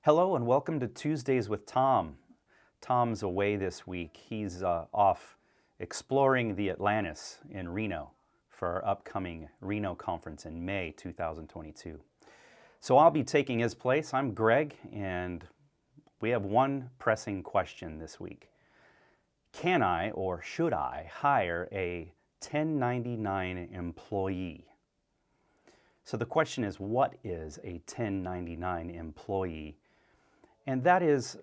Hello and welcome to Tuesdays with Tom. Tom's away this week. He's off exploring the Atlantis in Reno for our upcoming Reno conference in May 2022. So I'll be taking his place. I'm Greg, and we have one pressing question this week. Can I or should I hire a 1099 employee? So the question is, what is a 1099 employee? And that is,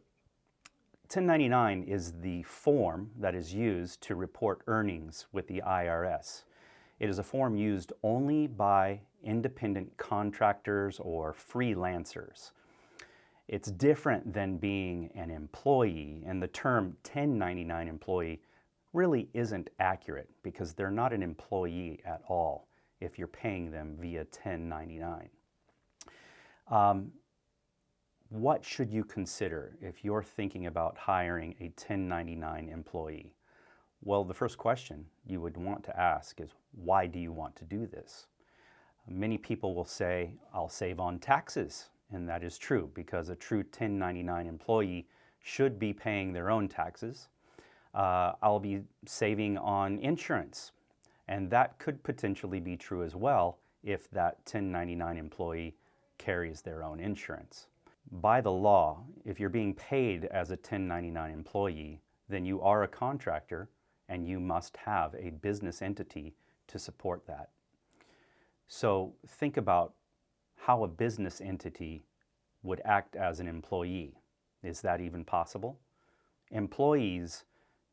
1099 is the form that is used to report earnings with the IRS. It is a form used only by independent contractors or freelancers. It's different than being an employee, and the term 1099 employee really isn't accurate because they're not an employee at all if you're paying them via 1099. What should you consider if you're thinking about hiring a 1099 employee? Well, the first question you would want to ask is, why do you want to do this? Many people will say, I'll save on taxes, and that is true because a true 1099 employee should be paying their own taxes. I'll be saving on insurance, and that could potentially be true as well if that 1099 employee carries their own insurance. By the law, if you're being paid as a 1099 employee, then you are a contractor and you must have a business entity to support that. So think about how a business entity would act as an employee. Is that even possible? Employees,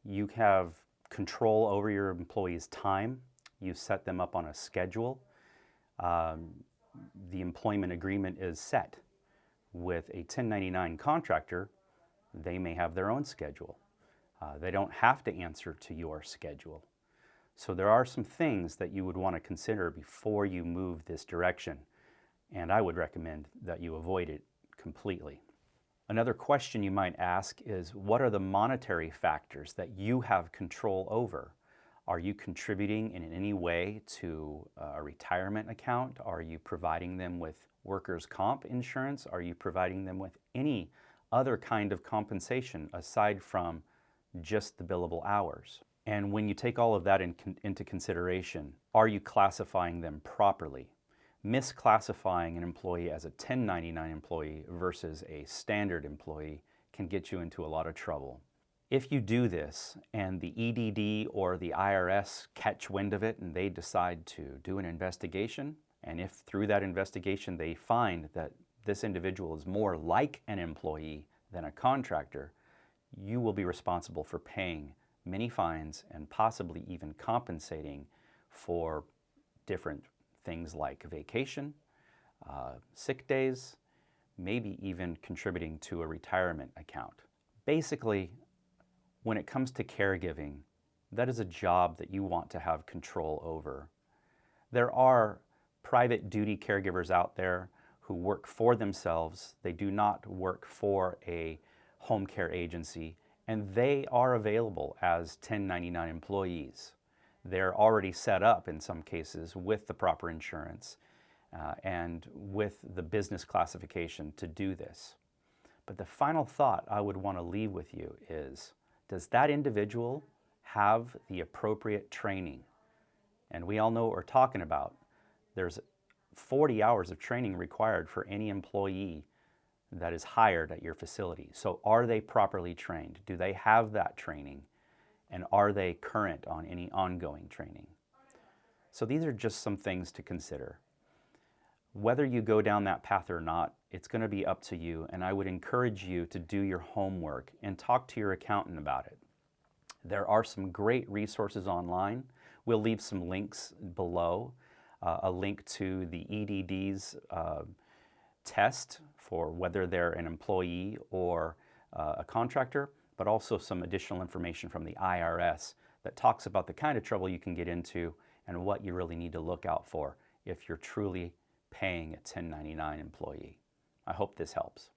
you have control over your employees' time. You set them up on a schedule. The employment agreement is set. With a 1099 contractor, they may have their own schedule. They don't have to answer to your schedule. So there are some things that you would want to consider before you move this direction, and I would recommend that you avoid it completely. Another question you might ask is, what are the monetary factors that you have control over? Are you contributing in any way to a retirement account? Are you providing them with workers' comp insurance? Are you providing them with any other kind of compensation aside from just the billable hours? And when you take all of that into consideration, are you classifying them properly? Misclassifying an employee as a 1099 employee versus a standard employee can get you into a lot of trouble. If you do this and the EDD or the IRS catch wind of it and they decide to do an investigation, and if through that investigation they find that this individual is more like an employee than a contractor, you will be responsible for paying many fines and possibly even compensating for different things like vacation, sick days, maybe even contributing to a retirement account. Basically, when it comes to caregiving, that is a job that you want to have control over. There are private duty caregivers out there who work for themselves. They do not work for a home care agency, and they are available as 1099 employees. They're already set up in some cases with the proper insurance and with the business classification to do this. But the final thought I would want to leave with you is, does that individual have the appropriate training? And we all know what we're talking about. There's 40 hours of training required for any employee that is hired at your facility. So are they properly trained? Do they have that training? And are they current on any ongoing training? So these are just some things to consider. Whether you go down that path or not, it's going to be up to you, and I would encourage you to do your homework and talk to your accountant about it. There are some great resources online. We'll leave some links below. A link to the EDD's test for whether they're an employee or a contractor, but also some additional information from the IRS that talks about the kind of trouble you can get into and what you really need to look out for if you're truly paying a 1099 employee. I hope this helps.